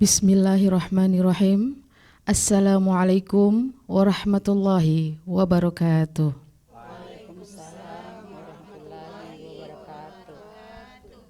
Bismillahirrahmanirrahim. Assalamualaikum warahmatullahi wabarakatuh. Waalaikumsalam warahmatullahi wabarakatuh.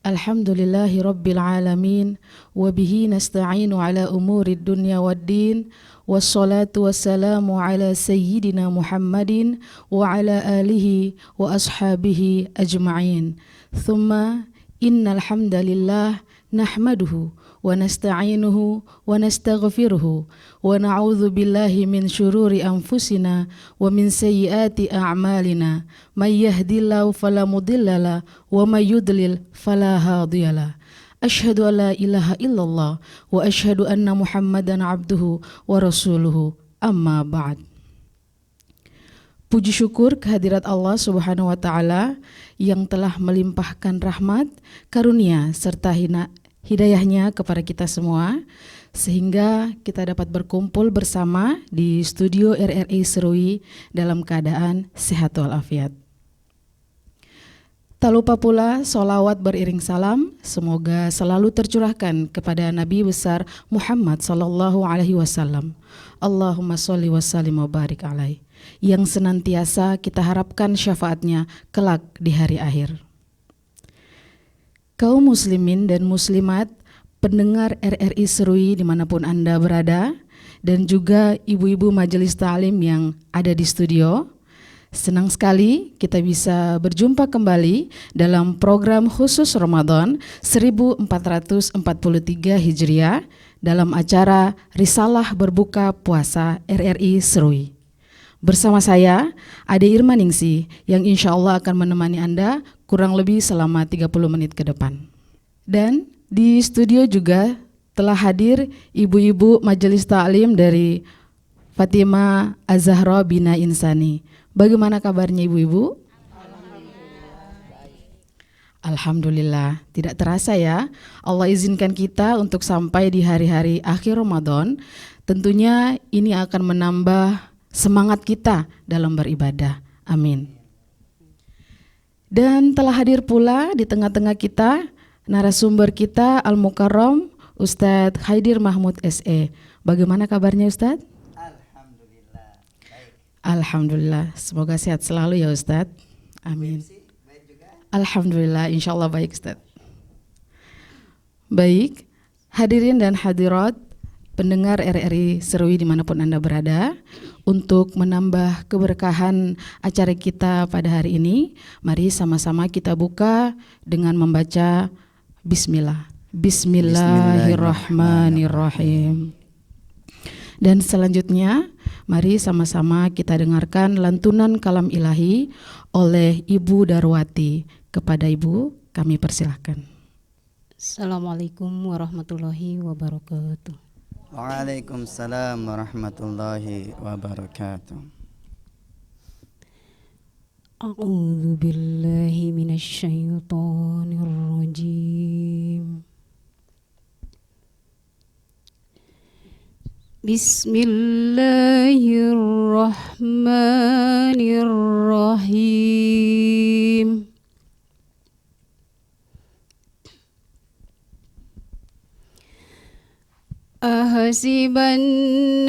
Alhamdulillahi rabbil alamin. Wabihi nasta'inu ala umurid dunya waddin. Wassalatu wassalamu ala sayyidina Muhammadin wa ala alihi wa ashabihi ajma'in. Thumma innal hamdalillah nahmaduhu wa nasta'inuhu wa nastaghfiruhu wa na'udzu billahi min syururi anfusina wa min sayyiati a'malina. May yahdihillahu fala mudhillalah wa may yudlil fala hadiyalah. Asyhadu an la ilaha illallah wa asyhadu anna Muhammadan abduhu wa rasuluhu. Amma ba'd. Puji syukur kehadirat Allah Subhanahu wa taala yang telah melimpahkan rahmat, karunia serta hidayahnya kepada kita semua sehingga kita dapat berkumpul bersama di studio RRI Serui dalam keadaan sehat walafiat. Tak lupa pula sholawat beriring salam semoga selalu tercurahkan kepada Nabi besar Muhammad sallallahu alaihi wasallam. Allahumma sholli wa sallim wa barik alaihi, yang senantiasa kita harapkan syafaatnya kelak di hari akhir. Kaum muslimin dan muslimat, pendengar RRI Serui dimanapun Anda berada, dan juga ibu-ibu majelis ta'lim yang ada di studio, senang sekali kita bisa berjumpa kembali dalam program khusus Ramadan 1443 Hijriah dalam acara Risalah Berbuka Puasa RRI Serui. Bersama saya, Ade Irmaningsi, yang insya Allah akan menemani Anda kurang lebih selama 30 menit ke depan. Dan di studio juga telah hadir ibu-ibu majelis ta'lim dari Fatimah Az-Zahra Bina Insani. Bagaimana kabarnya ibu-ibu? Alhamdulillah, tidak terasa ya, Allah izinkan kita untuk sampai di hari-hari akhir Ramadan. Tentunya ini akan menambah semangat kita dalam beribadah. Amin. Dan telah hadir pula di tengah-tengah kita narasumber kita Al-Mukarram Ustadz Khaidir Mahmud SE. Bagaimana kabarnya Ustadz? Alhamdulillah, baik. Alhamdulillah, semoga sehat selalu ya Ustadz. Amin. Baik juga. Alhamdulillah, insya Allah baik Ustadz. Baik, hadirin dan hadirat pendengar RRI Serui dimanapun Anda berada, untuk menambah keberkahan acara kita pada hari ini, mari sama-sama kita buka dengan membaca Bismillah. Bismillahirrahmanirrahim. Dan selanjutnya, mari sama-sama kita dengarkan lantunan kalam ilahi oleh Ibu Darwati. Kepada Ibu, kami persilahkan. Assalamualaikum warahmatullahi wabarakatuh. Waalaikumsalam warahmatullahi wabarakatuh. A'udzu billahi minasyaitonir rajim. Bismillahirrahmanirrahim. Ahasiban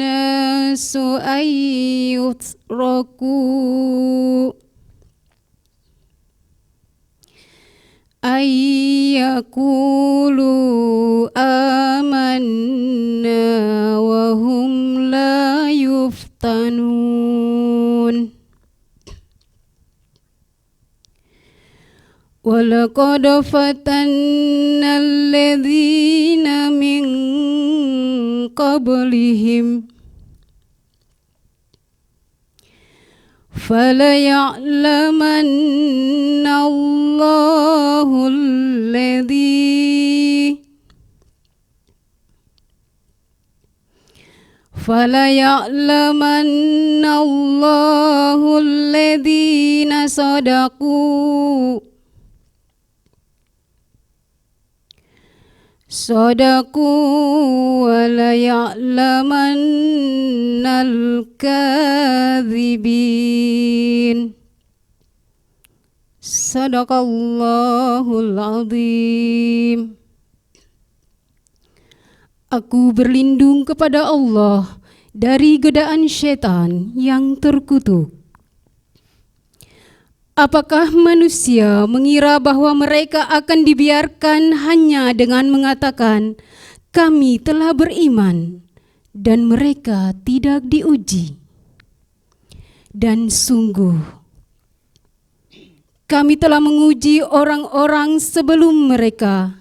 nasu ayyutraku ayyakulu amanna wa hum la yuftanun. Walaqad fatanna alladhina min qablihim falaya'lamanna Allahu alladhi falaya'lamanna Allahu alladhina sadaqu wa la ya'lamannal kadhibin. Sadaqallahul azim. Aku berlindung kepada Allah dari godaan syaitan yang terkutuk. Apakah manusia mengira bahwa mereka akan dibiarkan hanya dengan mengatakan, "Kami telah beriman," dan mereka tidak diuji? Dan sungguh, kami telah menguji orang-orang sebelum mereka,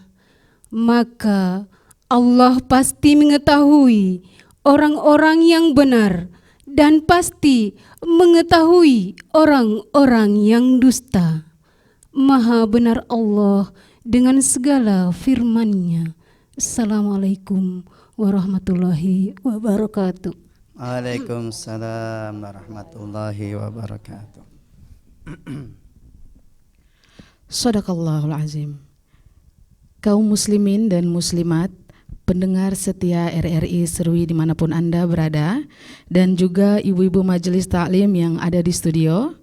maka Allah pasti mengetahui orang-orang yang benar dan pasti mengetahui orang-orang yang dusta. Maha benar Allah dengan segala firman-Nya. Assalamualaikum warahmatullahi wabarakatuh. Waalaikumsalam warahmatullahi wabarakatuh. Shadaqallahul azim. Kaum muslimin dan muslimat, pendengar setia RRI Serui dimanapun Anda berada, dan juga ibu-ibu majelis taklim yang ada di studio,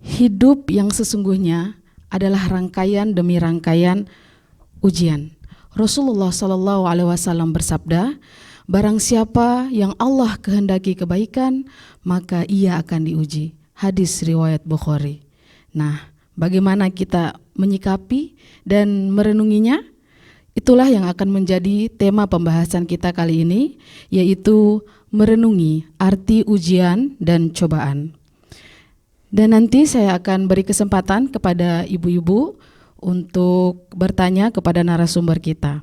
hidup yang sesungguhnya adalah rangkaian demi rangkaian ujian. Rasulullah SAW bersabda, barang siapa yang Allah kehendaki kebaikan, maka ia akan diuji. Hadis riwayat Bukhari. Nah, bagaimana kita menyikapi dan merenunginya? Itulah yang akan menjadi tema pembahasan kita kali ini, yaitu merenungi arti ujian dan cobaan. Dan nanti saya akan beri kesempatan kepada ibu-ibu untuk bertanya kepada narasumber kita.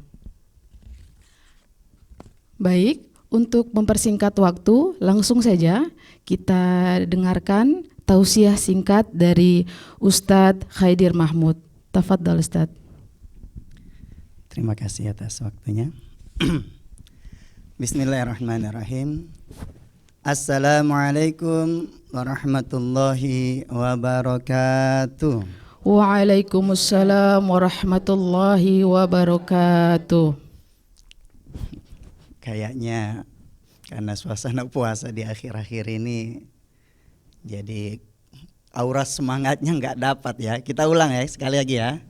Baik, untuk mempersingkat waktu, langsung saja kita dengarkan tausiah singkat dari Ustadz Khaidir Mahmud. Tafadhal Ustadz. Terima kasih atas waktunya. Bismillahirrahmanirrahim. Assalamualaikum warahmatullahi wabarakatuh. Waalaikumsalam warahmatullahi wabarakatuh. Kayaknya karena suasana puasa di akhir-akhir ini, jadi aura semangatnya nggak dapat ya. Kita ulang ya sekali lagi ya.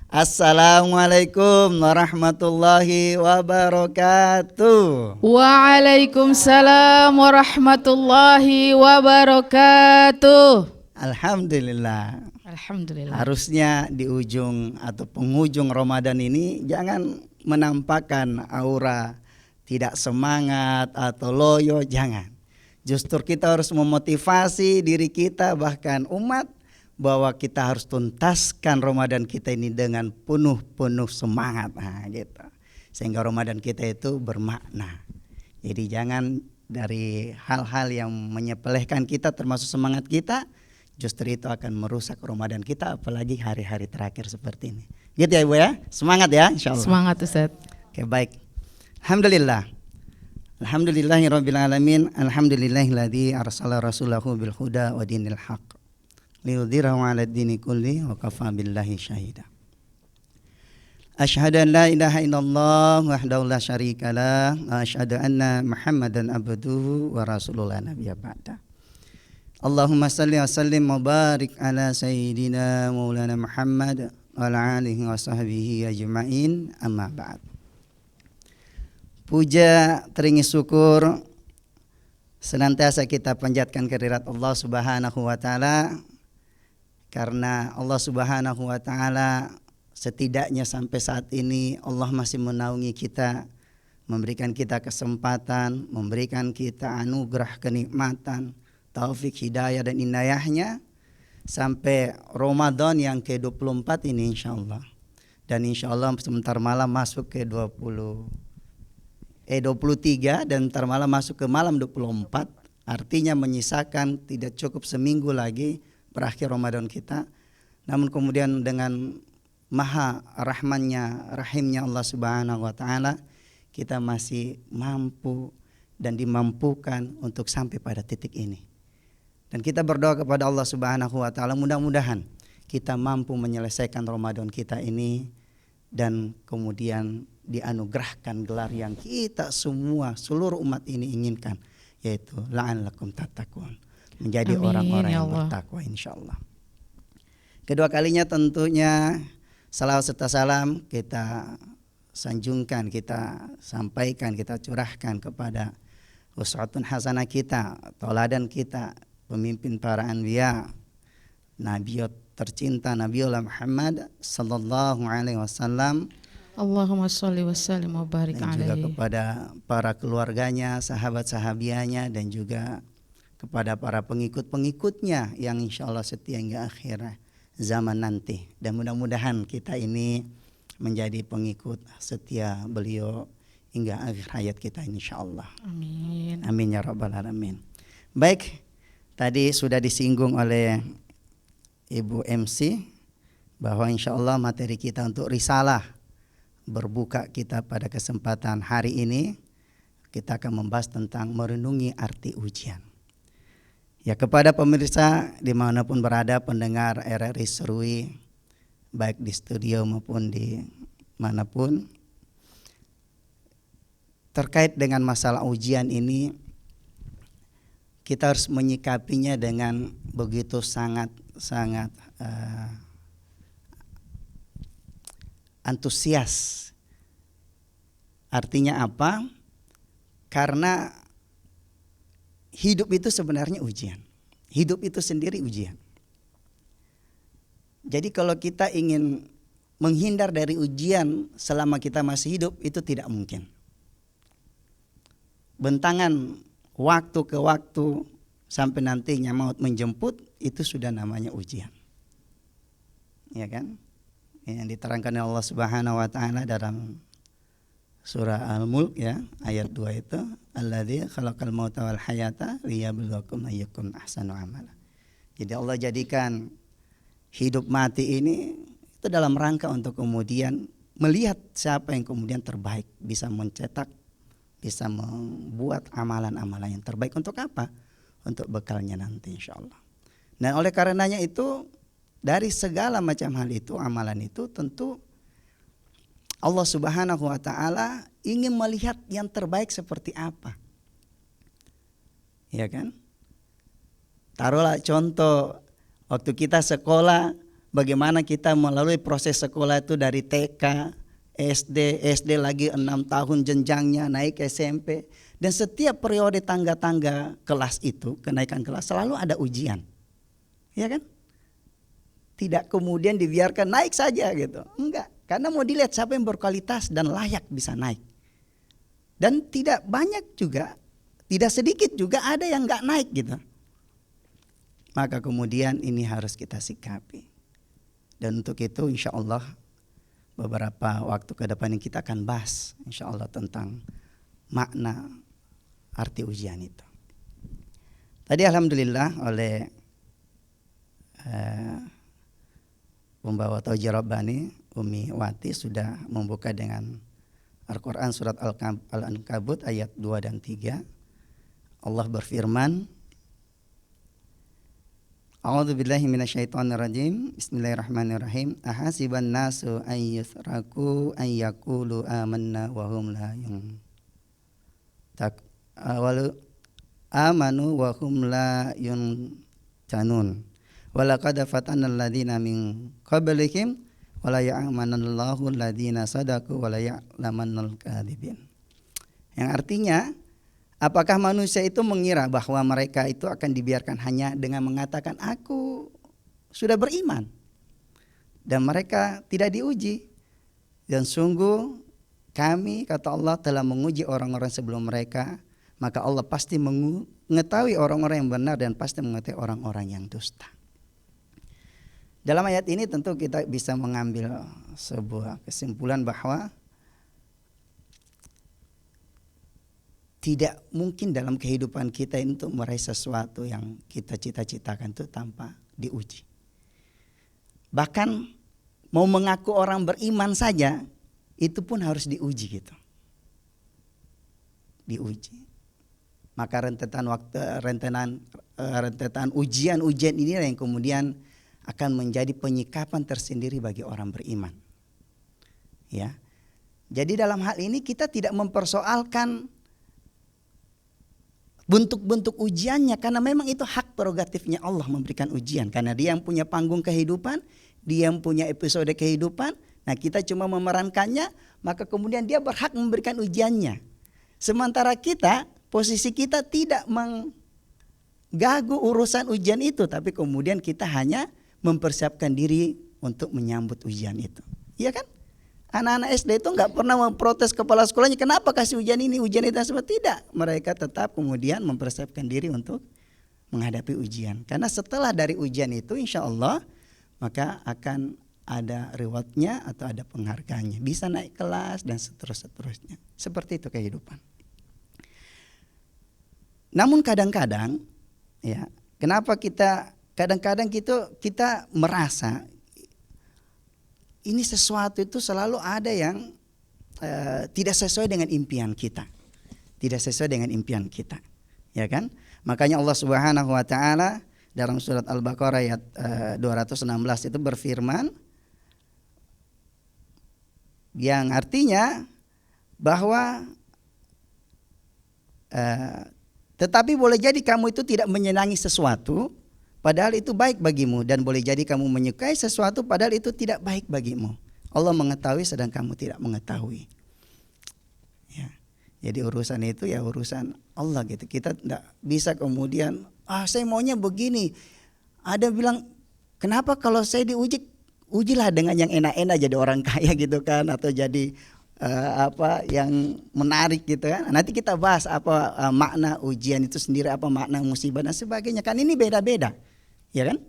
Assalamualaikum warahmatullahi wabarakatuh. Waalaikumsalam warahmatullahi wabarakatuh. Alhamdulillah. Alhamdulillah. Harusnya di ujung atau penghujung Ramadan ini jangan menampakkan aura tidak semangat atau loyo, jangan. Justru kita harus memotivasi diri kita, bahkan umat, bahwa kita harus tuntaskan Ramadan kita ini dengan penuh semangat, gitu. Sehingga Ramadan kita itu bermakna. Jadi jangan dari hal-hal yang menyepelekan kita, termasuk semangat kita, justru itu akan merusak Ramadan kita, apalagi hari-hari terakhir seperti ini. Gitu ya Ibu ya, semangat ya insyaallah. Semangat Ustaz. Oke, baik. Alhamdulillah. Alhamdulillahirabbil alamin. Alhamdulillahilladzi arsala rasulahu bil huda wa dinil haqq liyudhhirahu 'alad dini kulli wa kafa billahi syahida. Asyhadu an la ilaha illallah wahdahu la syarikalah wa asyhadu anna Muhammadan abduhu wa rasuluhu la nabiyya ba'da. Allahumma salli wa sallim wa barik ala sayyidina maulana Muhammad wa ala alihi wa sahbihi ajma'in, amma ba'd. Puja, teringis syukur senantiasa kita panjatkan kehadirat Allah Subhanahu wa taala, karena Allah Subhanahu wa taala setidaknya sampai saat ini Allah masih menaungi kita, memberikan kita kesempatan, memberikan kita anugerah kenikmatan, taufik, hidayah dan inayahnya sampai Ramadan yang ke-24 ini insyaallah. Dan insyaallah sebentar malam masuk ke 23 dan ntar malam masuk ke malam 24, artinya menyisakan tidak cukup seminggu lagi berakhir Ramadan kita. Namun kemudian dengan maha rahmannya, rahimnya Allah Subhanahu wa taala, kita masih mampu dan dimampukan untuk sampai pada titik ini. Dan kita berdoa kepada Allah Subhanahu wa taala, mudah-mudahan kita mampu menyelesaikan Ramadan kita ini dan kemudian dianugerahkan gelar yang kita semua, seluruh umat ini inginkan, yaitu la'allakum tattaqun, menjadi Amin, orang-orang ya yang Allah. bertakwa insyaallah. Kedua kalinya tentunya salawat serta salam kita sanjungkan, kita sampaikan, kita curahkan kepada uswatun hasanah kita, tauladan kita, pemimpin para anbiya, nabi tercinta Nabiullah Muhammad sallallahu alaihi wasallam. Allahumma sholli wa sallim wa barik Dan juga alaihi. kepada para keluarganya, sahabat-sahabianya, dan juga kepada para pengikut-pengikutnya yang insya Allah setia hingga akhir zaman nanti. Dan mudah-mudahan kita ini menjadi pengikut setia beliau hingga akhir hayat kita insya Allah. Amin. Amin ya rabbal alamin. Baik, tadi sudah disinggung oleh Ibu MC bahwa insya Allah materi kita untuk risalah berbuka kita pada kesempatan hari ini, kita akan membahas tentang merenungi arti ujian. Ya, kepada pemirsa dimanapun berada, pendengar RRI Serui, baik di studio maupun di manapun, terkait dengan masalah ujian ini, kita harus menyikapinya dengan begitu sangat antusias. Artinya apa? Karena hidup itu sebenarnya ujian. Hidup itu sendiri ujian. Jadi kalau kita ingin menghindar dari ujian selama kita masih hidup, itu tidak mungkin. Bentangan waktu ke waktu sampai nantinya maut menjemput, itu sudah namanya ujian. Ya kan? Yang diterangkan oleh Allah Subhanahu wa taala dalam surah Al-Mulk ya, ayat 2 itu, alladzi khalaqal mauta wal hayata liyabluwakum ayyukum ahsanu amala. Jadi Allah jadikan hidup mati ini itu dalam rangka untuk kemudian melihat siapa yang kemudian terbaik, bisa mencetak, bisa membuat amalan-amalan yang terbaik untuk apa? Untuk bekalnya nanti insyaallah. Dan oleh karenanya itu, dari segala macam hal itu, amalan itu tentu Allah Subhanahu wa taala ingin melihat yang terbaik seperti apa. Ya kan? Taruhlah contoh waktu kita sekolah, bagaimana kita melalui proses sekolah itu dari TK, SD lagi 6 tahun jenjangnya naik SMP, dan setiap periode tangga-tangga kelas itu, kenaikan kelas selalu ada ujian. Ya kan? Tidak kemudian dibiarkan naik saja gitu. Enggak, karena mau dilihat siapa yang berkualitas dan layak bisa naik. Dan tidak banyak juga, tidak sedikit juga ada yang enggak naik gitu. Maka kemudian ini harus kita sikapi. Dan untuk itu insya Allah beberapa waktu ke depan ini kita akan bahas insya Allah tentang makna arti ujian itu. Tadi alhamdulillah oleh pembawa Tauhid Rabbani Umi Wati sudah membuka dengan Al-Quran surat Al-Ankabut ayat 2 dan 3. Allah berfirman, A'udzubillahi minasyaitonirrajim. Bismillahirrahmanirrahim. Ahasiban nasu an yusraku an yaqulu amanna wa hum la amanu wa hum la yuntanun. Walaqad fatanna alladziina min qablihim wala ya'manallahu alladziina sadaqu wala ya'lamannal kadzibin. Yang artinya, apakah manusia itu mengira bahwa mereka itu akan dibiarkan hanya dengan mengatakan aku sudah beriman dan mereka tidak diuji? Dan sungguh kami, kata Allah, telah menguji orang-orang sebelum mereka, maka Allah pasti mengetahui orang-orang yang benar dan pasti mengetahui orang-orang yang dusta. Dalam ayat ini tentu kita bisa mengambil sebuah kesimpulan bahwa tidak mungkin dalam kehidupan kita ini untuk meraih sesuatu yang kita cita-citakan itu tanpa diuji. Bahkan mau mengaku orang beriman saja itu pun harus diuji gitu. Diuji. Maka rentetan ujian-ujian ini yang kemudian akan menjadi penyikapan tersendiri bagi orang beriman. Ya. Jadi dalam hal ini kita tidak mempersoalkan bentuk-bentuk ujiannya, karena memang itu hak prerogatifnya Allah memberikan ujian, karena Dia yang punya panggung kehidupan, Dia yang punya episode kehidupan. Nah, kita cuma memerankannya, maka kemudian dia berhak memberikan ujiannya. Sementara kita, posisi kita tidak mengganggu urusan ujian itu, tapi kemudian kita hanya mempersiapkan diri untuk menyambut ujian itu. Iya kan? Anak-anak SD itu nggak pernah memprotes kepala sekolahnya, kenapa kasih ujian ini, ujian itu, tidak. Mereka tetap kemudian mempersiapkan diri untuk menghadapi ujian. Karena setelah dari ujian itu insya Allah maka akan ada rewardnya atau ada penghargaannya. Bisa naik kelas dan seterusnya. Seperti itu kehidupan. Namun kadang-kadang ya, kenapa kadang-kadang kita merasa ini sesuatu itu selalu ada yang tidak sesuai dengan impian kita. Tidak sesuai dengan impian kita. Ya kan? Makanya Allah Subhanahu wa taala dalam surat Al-Baqarah ayat 216 itu berfirman yang artinya bahwa tetapi boleh jadi kamu itu tidak menyenangi sesuatu padahal itu baik bagimu, dan boleh jadi kamu menyukai sesuatu padahal itu tidak baik bagimu. Allah mengetahui sedang kamu tidak mengetahui. Ya. Jadi urusan itu ya urusan Allah gitu. Kita tidak bisa kemudian saya maunya begini. Ada bilang kenapa kalau saya diuji, ujilah dengan yang enak-enak jadi orang kaya gitu kan, atau jadi yang menarik gitu kan. Nanti kita bahas apa makna ujian itu sendiri, apa makna musibah dan sebagainya. Kan ini beda-beda. Ya kan?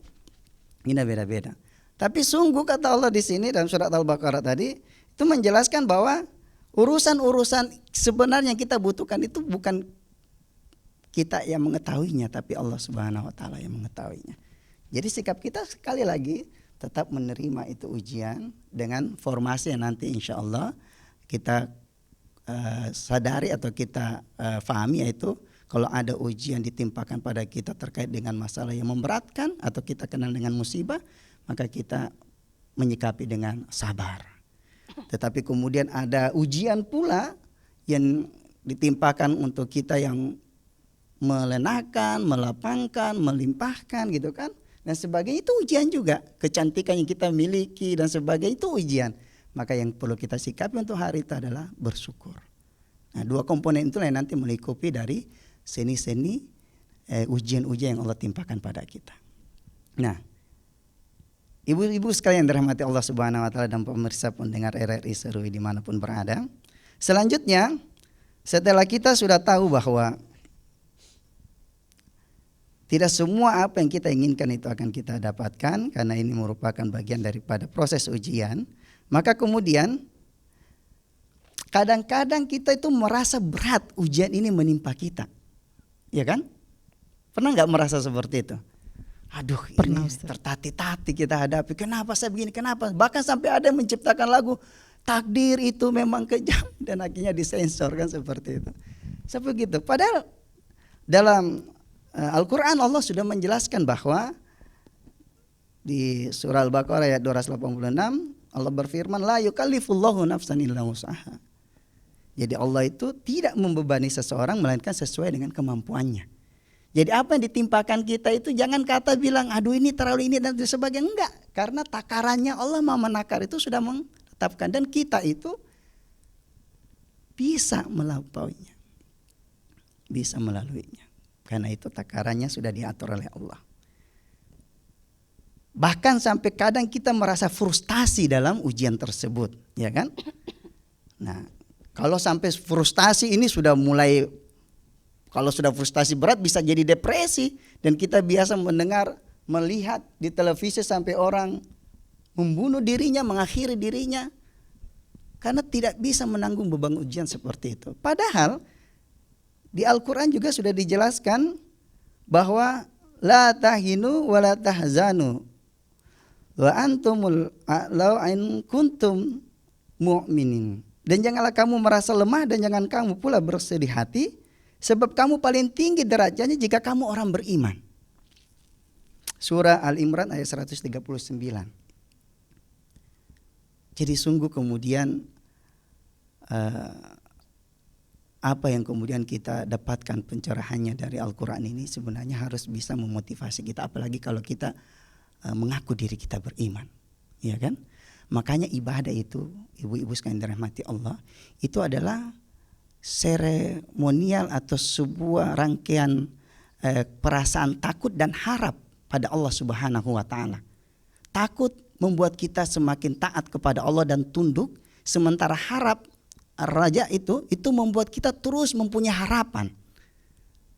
Ini beda-beda. Tapi sungguh kata Allah di sini dalam surat Al-Baqarah tadi itu menjelaskan bahwa urusan-urusan sebenarnya yang kita butuhkan itu bukan kita yang mengetahuinya, tapi Allah Subhanahu wa taala yang mengetahuinya. Jadi sikap kita sekali lagi tetap menerima itu ujian dengan formasi yang nanti insya Allah kita sadari atau kita fahami, yaitu kalau ada ujian ditimpakan pada kita terkait dengan masalah yang memberatkan atau kita kenal dengan musibah, maka kita menyikapi dengan sabar. Tetapi kemudian ada ujian pula yang ditimpakan untuk kita yang melenakan, melapangkan, melimpahkan gitu kan, dan sebagainya, itu ujian juga. Kecantikan yang kita miliki dan sebagainya itu ujian. Maka yang perlu kita sikapi untuk hari itu adalah bersyukur. Nah, dua komponen itulah yang nanti melingkupi dari seni-seni ujian-ujian yang Allah timpakan pada kita. Nah, ibu-ibu sekalian dirahmati Allah Subhanahu wa taala dan pemirsa pendengar RRI Serui dimanapun berada. Selanjutnya, setelah kita sudah tahu bahwa tidak semua apa yang kita inginkan itu akan kita dapatkan, karena ini merupakan bagian daripada proses ujian. Maka kemudian kadang-kadang kita itu merasa berat ujian ini menimpa kita. Ya kan? Pernah nggak merasa seperti itu? Aduh, Pernah, ini tertati-tati kita hadapi. Kenapa saya begini? Kenapa? Bahkan sampai ada yang menciptakan lagu takdir itu memang kejam, dan akhirnya disensor kan seperti itu. Seperti itu. Padahal dalam Al-Quran Allah sudah menjelaskan bahwa di surah Al-Baqarah ayat 286 Allah berfirman la yukallifullahu nafsan illa wus'aha. Jadi Allah itu tidak membebani seseorang melainkan sesuai dengan kemampuannya. Jadi apa yang ditimpakan kita itu jangan kata bilang aduh ini terlalu ini dan sebagainya, enggak. Karena takarannya Allah Maha menakar itu sudah menetapkan, dan kita itu bisa melampauinya. Bisa melaluinya. Karena itu takarannya sudah diatur oleh Allah. Bahkan sampai kadang kita merasa frustasi dalam ujian tersebut, ya kan? Nah, kalau sampai frustasi ini sudah mulai, kalau sudah frustasi berat bisa jadi depresi, dan kita biasa mendengar, melihat di televisi sampai orang membunuh dirinya, mengakhiri dirinya karena tidak bisa menanggung beban ujian seperti itu. Padahal di Al-Quran juga sudah dijelaskan bahwa la tahinu wa la tahzanu wa antumul a'lau in kuntum mu'minin. Dan janganlah kamu merasa lemah dan jangan kamu pula bersedih hati, sebab kamu paling tinggi derajatnya jika kamu orang beriman. Surah Al-Imran ayat 139. Jadi sungguh kemudian apa yang kemudian kita dapatkan pencerahannya dari Al-Quran ini sebenarnya harus bisa memotivasi kita, apalagi kalau kita mengaku diri kita beriman, ya kan? Makanya ibadah itu, ibu-ibu sekalian dirahmati Allah, itu adalah seremonial atau sebuah rangkaian perasaan takut dan harap pada Allah Subhanahu wa taala. Takut membuat kita semakin taat kepada Allah dan tunduk, sementara harap raja itu membuat kita terus mempunyai harapan.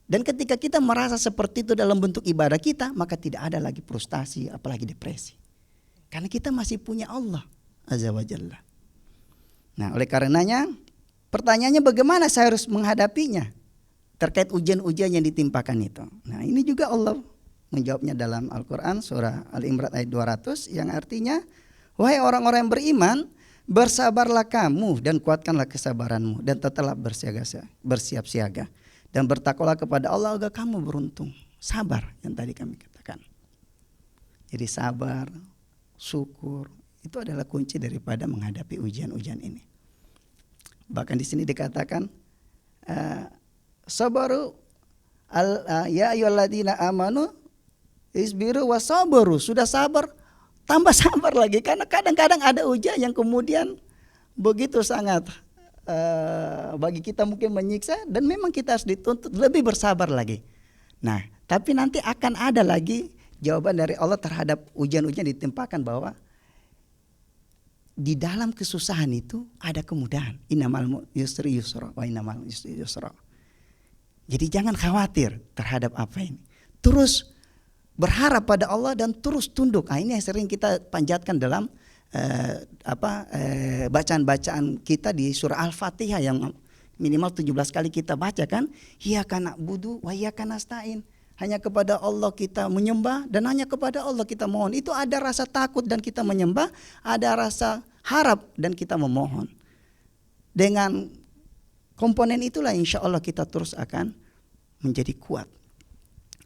Dan ketika kita merasa seperti itu dalam bentuk ibadah kita, maka tidak ada lagi frustasi apalagi depresi. Karena kita masih punya Allah Azza wa Jalla. Nah, oleh karenanya pertanyaannya bagaimana saya harus menghadapinya terkait ujian-ujian yang ditimpakan itu. Nah, ini juga Allah menjawabnya dalam Al-Quran surah Al-Imran ayat 200 yang artinya, wahai orang-orang yang beriman, bersabarlah kamu dan kuatkanlah kesabaranmu dan tetaplah bersiap siaga dan bertakwalah kepada Allah agar kamu beruntung. Sabar yang tadi kami katakan. Jadi sabar, syukur itu adalah kunci daripada menghadapi ujian-ujian ini. Bahkan di sini dikatakan sabaru ya ayyuhalladzina amanu isbiru wasabaru, sudah sabar tambah sabar lagi, karena kadang-kadang ada ujian yang kemudian begitu sangat bagi kita mungkin menyiksa dan memang kita harus dituntut lebih bersabar lagi. Nah, tapi nanti akan ada lagi jawaban dari Allah terhadap ujian-ujian ditimpakan, bahwa di dalam kesusahan itu ada kemudahan. Innamal yusri yusra wa innamal yusri yusra. Jadi jangan khawatir terhadap apa ini. Terus berharap pada Allah dan terus tunduk. Nah, ini yang sering kita panjatkan dalam bacaan-bacaan kita di surah Al-Fatihah yang minimal 17 kali kita baca kan. Iyyaka na'budu wa iyyaka nasta'in. Hanya kepada Allah kita menyembah dan hanya kepada Allah kita mohon. Itu ada rasa takut dan kita menyembah, ada rasa harap dan kita memohon. Dengan komponen itulah insya Allah kita terus akan menjadi kuat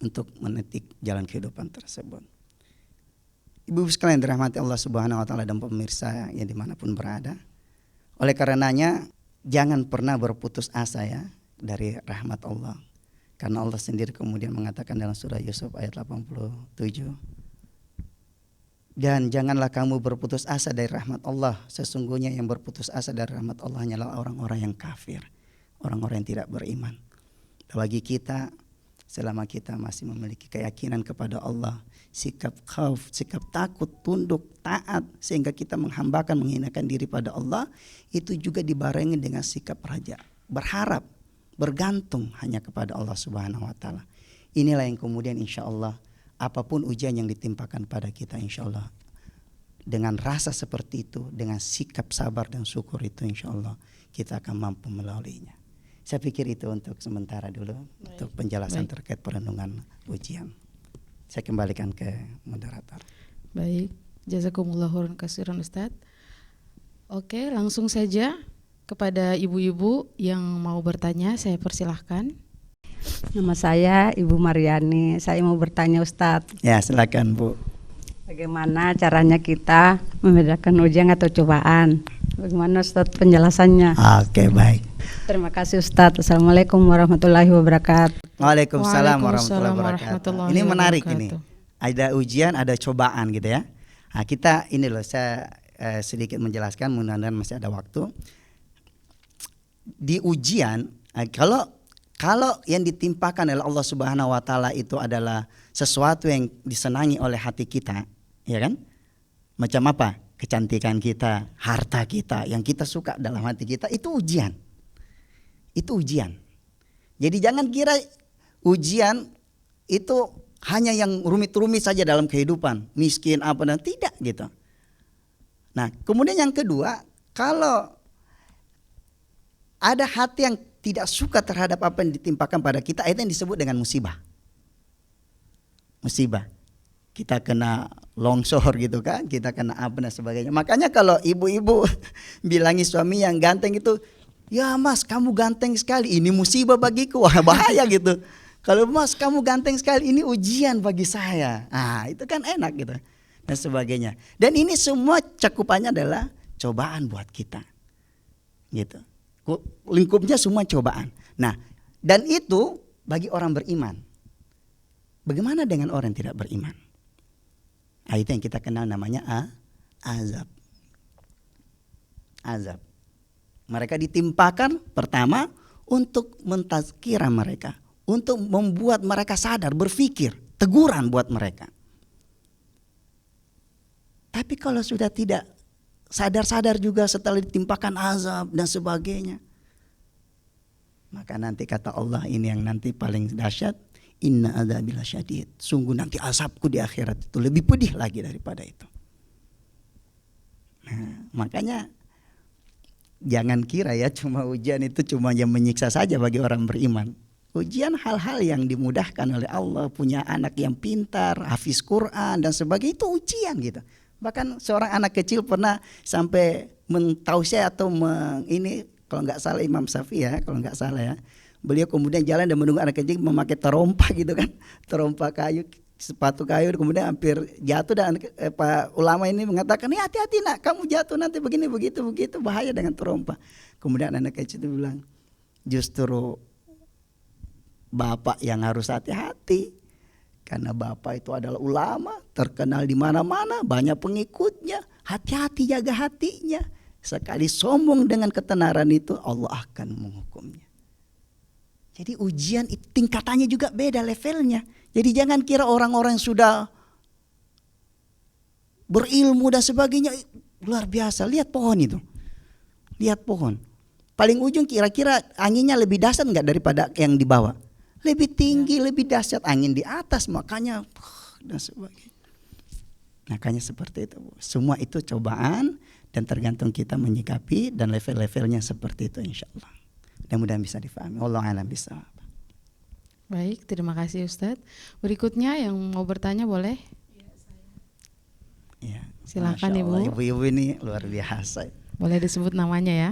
untuk menetik jalan kehidupan tersebut. Ibu sekalian dirahmati Allah Subhanahu wa taala dan pemirsa yang dimanapun berada. Oleh karenanya jangan pernah berputus asa ya dari rahmat Allah. Karena Allah sendiri kemudian mengatakan dalam surah Yusuf ayat 87. Dan janganlah kamu berputus asa dari rahmat Allah. Sesungguhnya yang berputus asa dari rahmat Allah hanyalah orang-orang yang kafir, orang-orang yang tidak beriman. Bagi kita, selama kita masih memiliki keyakinan kepada Allah, sikap khauf, sikap takut, tunduk, taat, sehingga kita menghambakan, menghinakan diri pada Allah, itu juga dibarengi dengan sikap raja, berharap, bergantung hanya kepada Allah Subhanahu wa taala. Inilah yang kemudian insya Allah apapun ujian yang ditimpakan pada kita, insya Allah dengan rasa seperti itu, dengan sikap sabar dan syukur itu, insya Allah kita akan mampu melaluinya. Saya pikir itu untuk sementara dulu. Baik. Untuk penjelasan terkait perenungan ujian. Saya kembalikan ke moderator. Baik, jazakumullah khairan katsiran Ustaz. Oke, langsung saja kepada ibu-ibu yang mau bertanya, saya persilahkan. Nama saya Ibu Mariani. Saya mau bertanya Ustadz. Ya, silakan Bu. Bagaimana caranya kita membedakan ujian atau cobaan? Bagaimana Ustadz penjelasannya? Oke, baik. Terima kasih Ustadz. Assalamualaikum warahmatullahi wabarakatuh. Waalaikumsalam warahmatullahi wabarakatuh. Ini menarik ini. wabarakatuh. Ada ujian, ada cobaan gitu ya. Nah, kita ini loh, saya sedikit menjelaskan, mudah-mudahan masih ada waktu. Di ujian, kalau yang ditimpakan oleh Allah Subhanahu wa taala itu adalah sesuatu yang disenangi oleh hati kita, ya kan? Macam apa? Kecantikan kita, harta kita, yang kita suka dalam hati kita, itu ujian. Itu ujian. Jadi jangan kira ujian itu hanya yang rumit-rumit saja dalam kehidupan, miskin apa dan tidak gitu. Nah, kemudian yang kedua, kalau ada hati yang tidak suka terhadap apa yang ditimpakan pada kita, itu yang disebut dengan musibah. Musibah. Kita kena longsor gitu kan, kita kena apa dan sebagainya. Makanya kalau ibu-ibu bilangi suami yang ganteng itu, ya mas kamu ganteng sekali, ini musibah bagiku, wah bahaya gitu. Kalau mas kamu ganteng sekali, ini ujian bagi saya. Ah itu kan enak gitu dan sebagainya. Dan ini semua cakupannya adalah cobaan buat kita, gitu. Lingkupnya semua cobaan. Nah dan itu bagi orang beriman. Bagaimana dengan orang yang tidak beriman? Nah, itu yang kita kenal namanya azab. azab. Mereka ditimpakan pertama untuk mentazkirah mereka, untuk membuat mereka sadar, berpikir, teguran buat mereka. Tapi kalau sudah tidak sadar-sadar juga setelah ditimpakan azab dan sebagainya, maka nanti kata Allah ini yang nanti paling dahsyat, inna adzabil syadid. Sungguh nanti azabku di akhirat itu lebih pedih lagi daripada itu. Nah, makanya jangan kira ya cuma ujian itu cuma yang menyiksa saja bagi orang beriman. Ujian hal-hal yang dimudahkan oleh Allah, punya anak yang pintar, hafiz Quran dan sebagainya, itu ujian gitu. Bahkan seorang anak kecil pernah sampai mentausiah atau ini kalau nggak salah Imam Syafi'i ya, kalau nggak salah ya, beliau kemudian jalan dan menunggu anak kecil memakai terompa gitu kan, terompa kayu, sepatu kayu, kemudian hampir jatuh dan Pak ulama ini mengatakan, hati-hati nak, kamu jatuh nanti begini begitu bahaya dengan terompa. Kemudian anak kecil itu bilang, justru bapak yang harus hati-hati, karena bapak itu adalah ulama, terkenal di mana-mana, banyak pengikutnya, hati-hati jaga hatinya. Sekali sombong dengan ketenaran itu, Allah akan menghukumnya. Jadi ujian itu tingkatannya juga beda levelnya. Jadi jangan kira orang-orang yang sudah berilmu dan sebagainya luar biasa. Lihat pohon itu, lihat pohon. Paling ujung kira-kira anginnya lebih dahsyat enggak daripada yang di bawah? Lebih tinggi, lebih dahsyat angin di atas, makanya dan sebagainya. Makanya seperti itu. Semua itu cobaan dan tergantung kita menyikapi dan level-levelnya seperti itu insya Allah. Mudah-mudahan bisa difahami. Wallahu a'lam bishawab. Baik, terima kasih Ustadz. Berikutnya yang mau bertanya boleh? Ya, silakan Masya Allah, Ibu. Ibu-ibu ini luar biasa. Boleh disebut namanya ya.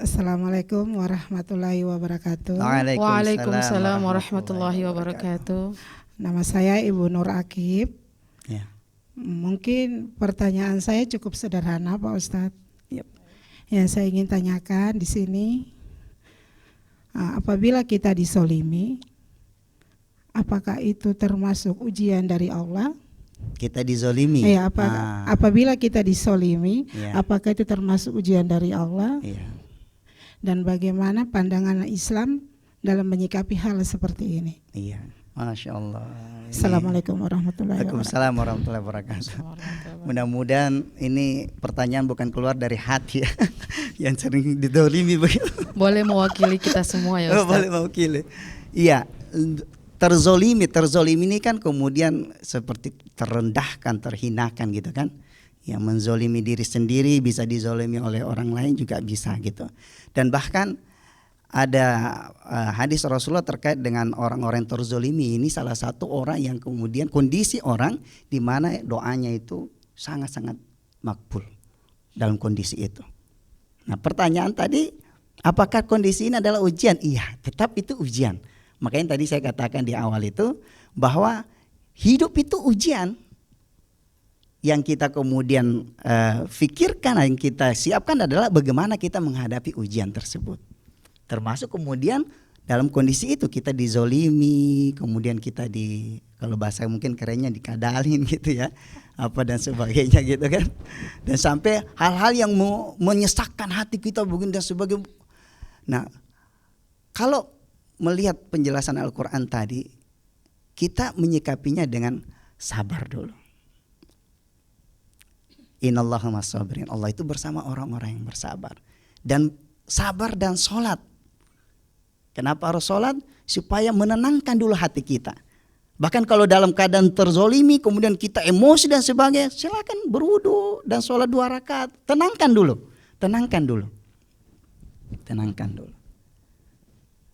Assalamualaikum warahmatullahi wabarakatuh. Waalaikumsalam warahmatullahi wabarakatuh. Nama saya Ibu Nur Akib. Ya. Mungkin pertanyaan saya cukup sederhana Pak Ustadz. Yep. Yang saya ingin tanyakan di sini, apabila kita disolimi, apakah itu termasuk ujian dari Allah? Kita dizolimi. Apabila kita disolimi, Ya. apakah itu termasuk ujian dari Allah? Ya. Dan bagaimana pandangan Islam dalam menyikapi hal seperti ini? Iya, Masya Allah. Assalamualaikum warahmatullahi wabarakatuh. Waalaikumsalam warahmatullahi wabarakatuh. Mudah-mudahan ini pertanyaan bukan keluar dari hati ya, yang sering didolimi begitu. Boleh mewakili kita semua ya Ustadz. Boleh mewakili. Iya, terzolimi ini kan kemudian seperti terendahkan, terhinakan gitu kan. Ya, menzolimi diri sendiri, bisa dizolimi oleh orang lain juga bisa gitu. Dan bahkan ada hadis Rasulullah terkait dengan orang-orang yang terzolimi ini, salah satu orang yang kemudian kondisi orang di mana doanya itu sangat-sangat makbul dalam kondisi itu. Nah, pertanyaan tadi, apakah kondisi ini adalah ujian? Iya, tetap itu ujian. Makanya tadi saya katakan di awal itu bahwa hidup itu ujian. Yang kita kemudian pikirkan, yang kita siapkan adalah bagaimana kita menghadapi ujian tersebut. Termasuk kemudian dalam kondisi itu kita dizolimi, kemudian kita kalau bahasa mungkin kerennya dikadalin gitu ya, apa dan sebagainya gitu kan. Dan sampai hal-hal yang menyesakkan hati kita begini dan sebagainya. Nah, kalau melihat penjelasan Al-Quran tadi, kita menyikapinya dengan sabar dulu. Innallaha ma'as-sabirin. Allah itu bersama orang-orang yang bersabar. Dan sabar dan sholat. Kenapa harus sholat? Supaya menenangkan dulu hati kita. Bahkan kalau dalam keadaan terzolimi, kemudian kita emosi dan sebagainya, silakan berwudu dan sholat 2 rakaat. Tenangkan dulu.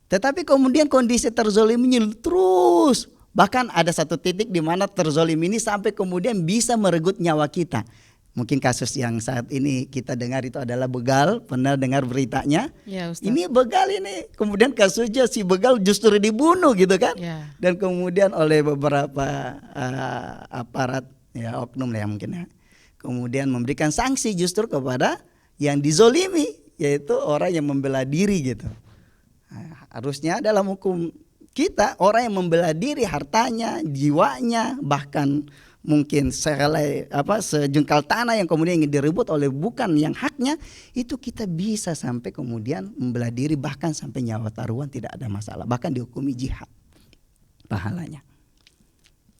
Tetapi kemudian kondisi terzoliminya terus. Bahkan ada satu titik di mana terzolim ini sampai kemudian bisa merenggut nyawa kita. Mungkin kasus yang saat ini kita dengar itu adalah begal, pernah dengar beritanya? Ya, Ustaz. Ini begal ini, kemudian kasusnya si begal justru dibunuh gitu kan? Ya. Dan kemudian oleh beberapa aparat ya oknum ya mungkin ya, kemudian memberikan sanksi justru kepada yang dizolimi, yaitu orang yang membela diri gitu. Nah, harusnya dalam hukum kita orang yang membela diri hartanya, jiwanya, bahkan mungkin sejengkal tanah yang kemudian ingin direbut oleh bukan yang haknya, itu kita bisa sampai kemudian membelah diri, bahkan sampai nyawa taruhan tidak ada masalah, bahkan dihukumi jihad pahalanya.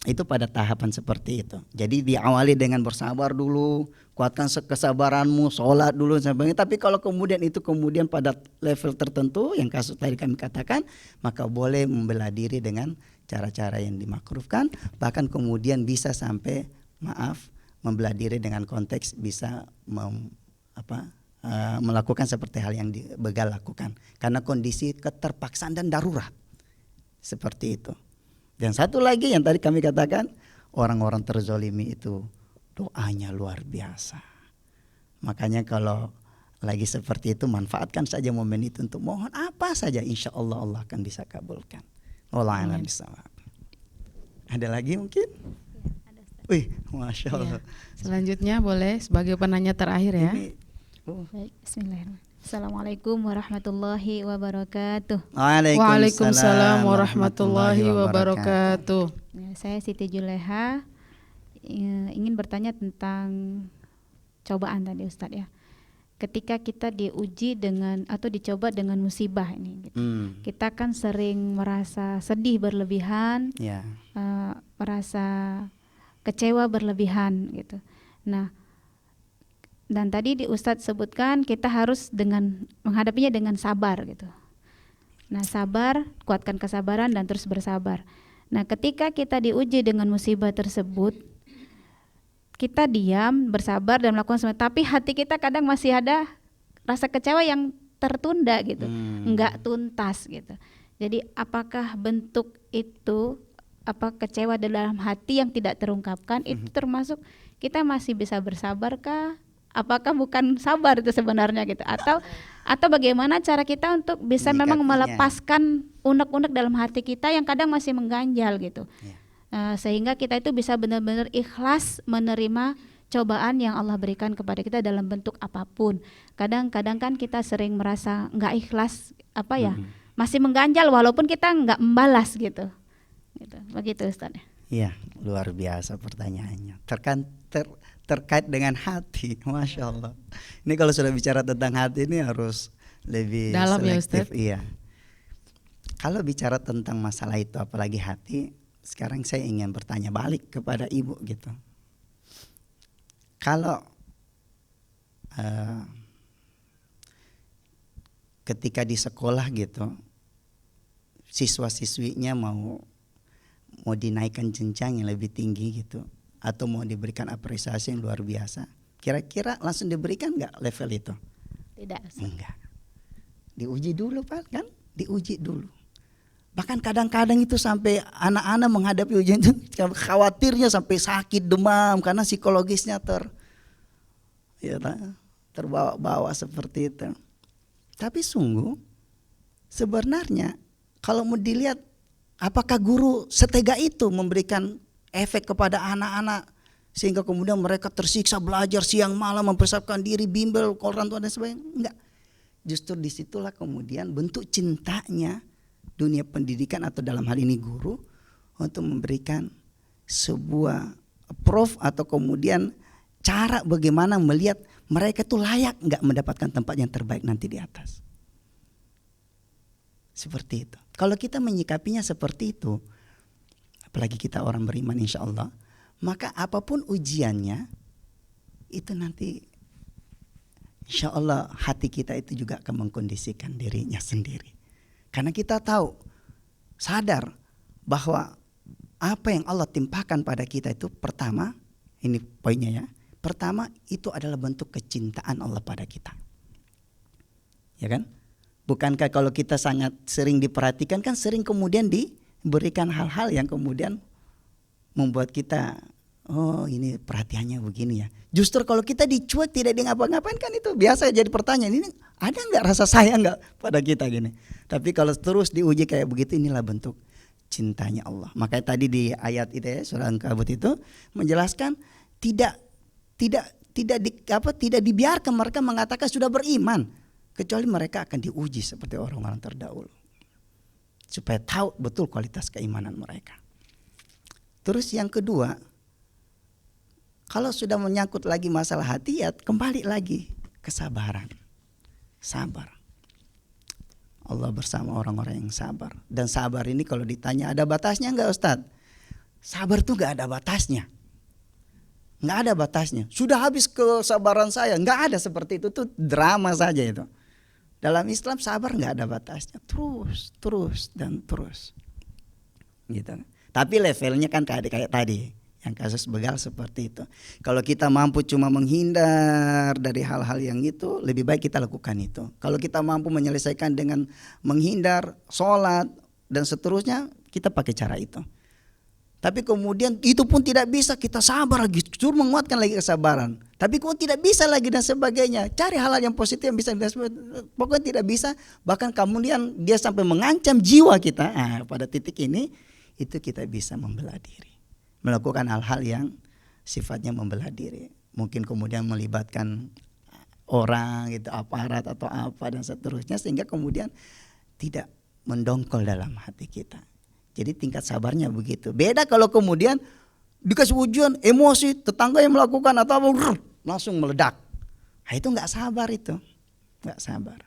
Itu pada tahapan seperti itu. Jadi diawali dengan bersabar dulu, kuatkan kesabaranmu, sholat dulu sebagainya. Tapi kalau kemudian itu kemudian pada level tertentu yang kasus tadi kami katakan, maka boleh membelah diri dengan cara-cara yang dimakruhkan, bahkan kemudian bisa sampai membelah diri dengan konteks bisa melakukan seperti hal yang begal lakukan karena kondisi keterpaksaan dan darurat seperti itu. Dan satu lagi yang tadi kami katakan, orang-orang terzolimi itu doanya luar biasa. Makanya kalau lagi seperti itu, manfaatkan saja momen itu untuk mohon apa saja, insya Allah Allah akan bisa kabulkan. Wallahu a'lam bishawab. Ada lagi mungkin? Wih, masya Allah. Selanjutnya boleh sebagai penanya terakhir ya. Baik, bismillahirrahmanirrahim. Assalamualaikum warahmatullahi wabarakatuh. Waalaikumsalam warahmatullahi wabarakatuh. Ya, saya Siti Juleha, ingin bertanya tentang cobaan tadi Ustadz ya. Ketika kita diuji dengan atau dicoba dengan musibah ini, gitu. Kita kan sering merasa sedih berlebihan, merasa kecewa berlebihan gitu. Nah, dan tadi di Ustadz sebutkan kita harus menghadapinya dengan sabar gitu. Nah, sabar, kuatkan kesabaran dan terus bersabar. Nah, ketika kita diuji dengan musibah tersebut, kita diam, bersabar dan melakukan semua, tapi hati kita kadang masih ada rasa kecewa yang tertunda gitu, enggak tuntas gitu. Jadi apakah bentuk itu kecewa dalam hati yang tidak terungkapkan itu termasuk kita masih bisa bersabarkah? Apakah bukan sabar itu sebenarnya gitu, atau bagaimana cara kita untuk bisa memang melepaskan unek-unek dalam hati kita yang kadang masih mengganjal gitu, sehingga kita itu bisa benar-benar ikhlas menerima cobaan yang Allah berikan kepada kita dalam bentuk apapun. Kadang-kadang kan kita sering merasa nggak ikhlas masih mengganjal walaupun kita nggak membalas gitu. Begitu Ustaz. Iya, luar biasa pertanyaannya. Terkait dengan hati, masya Allah. Ini kalau sudah bicara tentang hati ini harus lebih dalam selektif. Ya, iya. Kalau bicara tentang masalah itu, apalagi hati, sekarang saya ingin bertanya balik kepada ibu gitu. Kalau ketika di sekolah gitu, siswa-siswinya mau dinaikkan jenjang yang lebih tinggi gitu, atau mau diberikan apresiasi yang luar biasa, kira-kira langsung diberikan nggak level itu? Tidak. Enggak. Diuji dulu Pak, kan? Diuji dulu. Bahkan kadang-kadang itu sampai anak-anak menghadapi ujian itu khawatirnya sampai sakit, demam karena psikologisnya terbawa-bawa seperti itu. Tapi sungguh sebenarnya kalau mau dilihat, apakah guru setega itu memberikan efek kepada anak-anak sehingga kemudian mereka tersiksa belajar siang malam, mempersiapkan diri, bimbel, koran tua dan sebagainya? Enggak. Justru disitulah kemudian bentuk cintanya dunia pendidikan atau dalam hal ini guru untuk memberikan sebuah approve atau kemudian cara bagaimana melihat mereka itu layak nggak mendapatkan tempat yang terbaik nanti di atas. Seperti itu. Kalau kita menyikapinya seperti itu, apalagi kita orang beriman insya Allah, maka apapun ujiannya itu nanti insya Allah hati kita itu juga akan mengkondisikan dirinya sendiri. Karena kita tahu, sadar bahwa apa yang Allah timpakan pada kita itu pertama, ini poinnya ya, pertama itu adalah bentuk kecintaan Allah pada kita. Ya kan? Bukankah kalau kita sangat sering diperhatikan kan sering kemudian diberikan hal-hal yang kemudian membuat kita, oh ini perhatiannya begini ya. Justru kalau kita dicuek tidak di ngapa-ngapain kan itu biasa jadi pertanyaan, ini ada nggak rasa sayang nggak pada kita gini. Tapi kalau terus diuji kayak begitu, inilah bentuk cintanya Allah. Makanya tadi di ayat itu ya, surah Al-Ankabut itu menjelaskan tidak dibiarkan mereka mengatakan sudah beriman, kecuali mereka akan diuji seperti orang-orang terdahulu, supaya tahu betul kualitas keimanan mereka. Terus yang kedua, Kalau sudah menyangkut lagi masalah hati, ya kembali lagi kesabaran. Sabar. Allah bersama orang-orang yang sabar. Dan sabar ini kalau ditanya ada batasnya enggak Ustadz? Sabar tuh enggak ada batasnya. Enggak ada batasnya. Sudah habis kesabaran saya. Enggak ada seperti itu. Itu drama saja itu. Dalam Islam sabar enggak ada batasnya. Terus dan terus. Gitu. Tapi levelnya kan kayak tadi. Yang kasus begal seperti itu. Kalau kita mampu cuma menghindar dari hal-hal yang itu, lebih baik kita lakukan itu. Kalau kita mampu menyelesaikan dengan menghindar, sholat, dan seterusnya, kita pakai cara itu. Tapi kemudian itu pun tidak bisa, kita sabar lagi, justru menguatkan lagi kesabaran. Tapi kok tidak bisa lagi dan sebagainya. Cari hal-hal yang positif yang bisa, pokoknya tidak bisa. Bahkan kemudian dia sampai mengancam jiwa kita. Nah, pada titik ini, itu kita bisa membela diri. Melakukan hal-hal yang sifatnya membela diri. Mungkin kemudian melibatkan orang, gitu, aparat atau apa dan seterusnya. Sehingga kemudian tidak mendongkol dalam hati kita. Jadi tingkat sabarnya begitu. Beda kalau kemudian dikasih ujian, emosi, tetangga yang melakukan atau apa, langsung meledak. Nah, itu gak sabar itu. Gak sabar.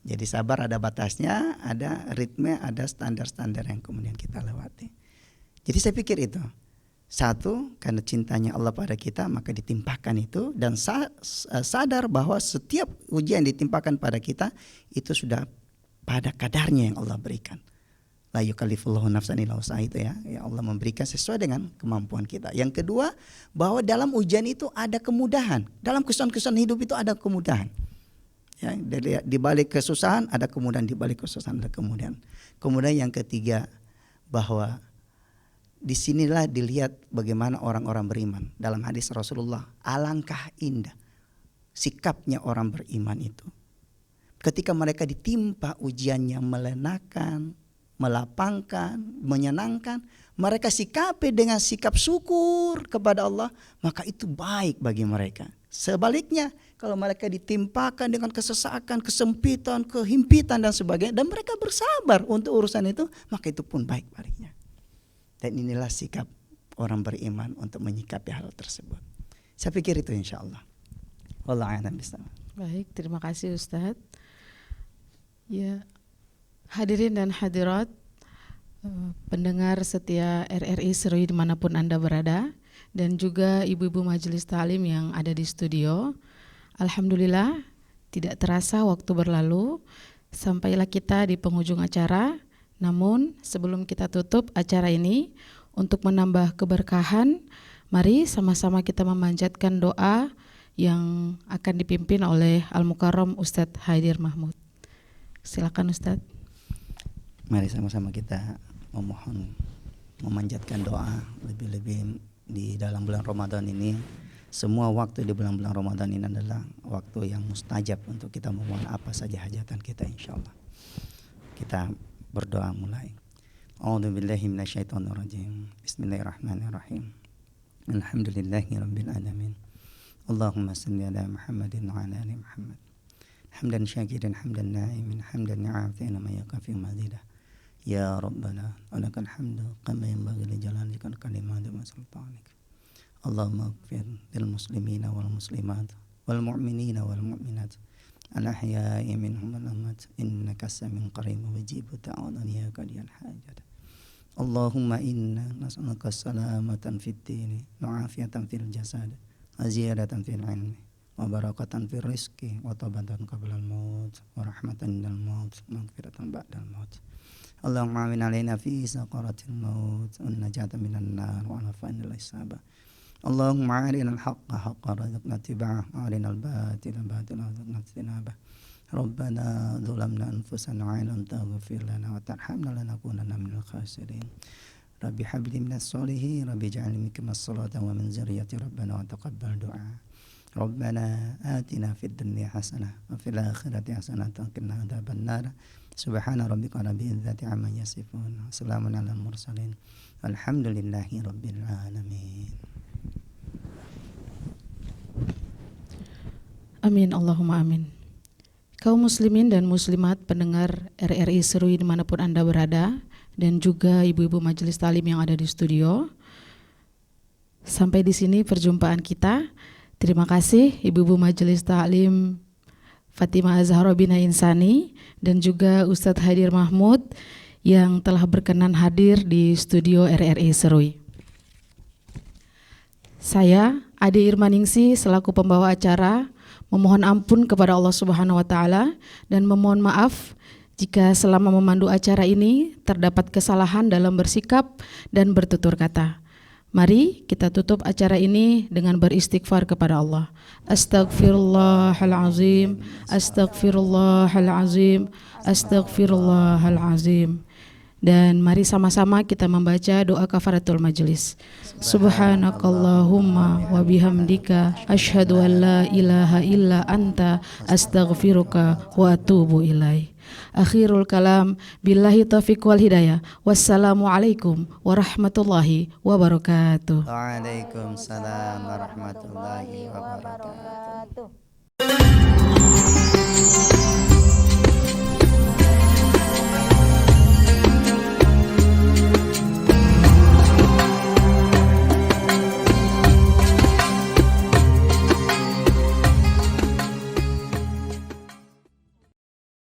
Jadi sabar ada batasnya, ada ritme, ada standar-standar yang kemudian kita lewati. Jadi saya pikir itu. Satu, karena cintanya Allah pada kita maka ditimpakan itu. Dan sadar bahwa setiap ujian yang ditimpakan pada kita itu sudah pada kadarnya yang Allah berikan. La yukallifullahu nafsan illa wus'aha itu ya. Ya Allah memberikan sesuai dengan kemampuan kita. Yang kedua, bahwa dalam ujian itu ada kemudahan. Dalam kesusahan-kesusahan hidup itu ada kemudahan. Ya, di balik kesusahan ada kemudahan, di balik kesusahan ada kemudahan. Kemudian yang ketiga, bahwa disinilah dilihat bagaimana orang-orang beriman. Dalam hadis Rasulullah, alangkah indah sikapnya orang beriman itu. Ketika mereka ditimpa ujian yang melenakan, melapangkan, menyenangkan, mereka sikapi dengan sikap syukur kepada Allah, maka itu baik bagi mereka. Sebaliknya, kalau mereka ditimpakan dengan kesesakan, kesempitan, kehimpitan dan sebagainya, dan mereka bersabar untuk urusan itu, maka itu pun baik baginya. Dan inilah sikap orang beriman untuk menyikapi hal tersebut. Saya pikir itu insya Allah. Wallahu a'lam bishawab. Baik, terima kasih Ustadz. Ya, hadirin dan hadirat, pendengar setia RRI Serui dimanapun Anda berada, dan juga ibu-ibu majelis ta'lim yang ada di studio. Alhamdulillah, tidak terasa waktu berlalu, sampailah kita di penghujung acara. Namun sebelum kita tutup acara ini, untuk menambah keberkahan, mari sama-sama kita memanjatkan doa yang akan dipimpin oleh Al-Mukarram Ustadz Haidir Mahmud. Silakan Ustadz. Mari sama-sama kita memanjatkan doa, lebih-lebih di dalam bulan Ramadan ini. Semua waktu di bulan-bulan Ramadan ini adalah waktu yang mustajab untuk kita memohon apa saja hajatan kita, insyaallah. Kita berdoa mulai. A'udzubillahi minasyaitonirrajim. Bismillahirrahmanirrahim. Alhamdulillahirabbil alamin. Allahumma shalli ala Muhammadin wa ala ali Muhammad. Hamdan syakiran hamdan na'imin hamdan ya'afina ma yakafi mazidah. Ya Rabbana walakal hamdu kama yanbaghi li jalalika kalimatu wa sultanik. Allahumma ighfir lil muslimina wal muslimat wal mu'minina wal mu'minat al-ahya'i minhum wal amwat innaka samiun qarib mujibud da'wat ya qadiyal hajat. Allahumma inna nas'aluka salamatan fid din wa afiyatan fil jasad wa ziyadatan fil ilmi wa barakatan fil rizqi wa tabatan qabla al-maut wa rahmatan indal maut wa maghfiratan ba'dal maut. Allahumma amin alaina fi saqaratil maut wa najatan minan nar wa alafan lil hisaba. Allahumma arina al-haqqa haqqan warzuqna ittiba'ah wa arina al-batila batilan warzuqna ijtinabah. Rabbana dzalamna anfusana wa in lam taghfir lana wa tarhamna lanakunanna minal khasirin. Rabbi habli minas solihin, Rabbi ij'alni muqimas salati wa min dzurriyyati Rabbana wa taqabbal du'a. Rabbana atina fid dunya hasanah wa fil akhirati hasanah wa qina adzabannar. Subhana rabbika rabbil izzati amma yasifun. Salamun alal mursalin. Alhamdulillahi rabbil alamin. Amin, Allahumma amin. Kaum muslimin dan muslimat pendengar RRI Serui dimanapun Anda berada, dan juga ibu-ibu majelis ta'lim yang ada di studio, Sampai di sini perjumpaan kita. Terima kasih Ibu-Ibu Majelis Ta'lim Fatimah Az-Zahra Bina Insani dan juga Ustadz Hadir Mahmud yang telah berkenan hadir di studio RRI Serui. Saya, Ade Irmaningsi selaku pembawa acara, memohon ampun kepada Allah Subhanahu wa Ta'ala dan memohon maaf jika selama memandu acara ini terdapat kesalahan dalam bersikap dan bertutur kata. Mari kita tutup acara ini dengan beristighfar kepada Allah. Astaghfirullahalazim, astaghfirullahalazim, astaghfirullahalazim. Dan mari sama-sama kita membaca doa kafaratul majelis. Subhanakallahumma wa bihamdika asyhadu an la ilaha illa anta astaghfiruka wa atubu ilaik. Akhirul kalam, billahi taufiq wal hidayah. Wassalamualaikum warahmatullahi wabarakatuh. Waalaikumsalam warahmatullahi wabarakatuh.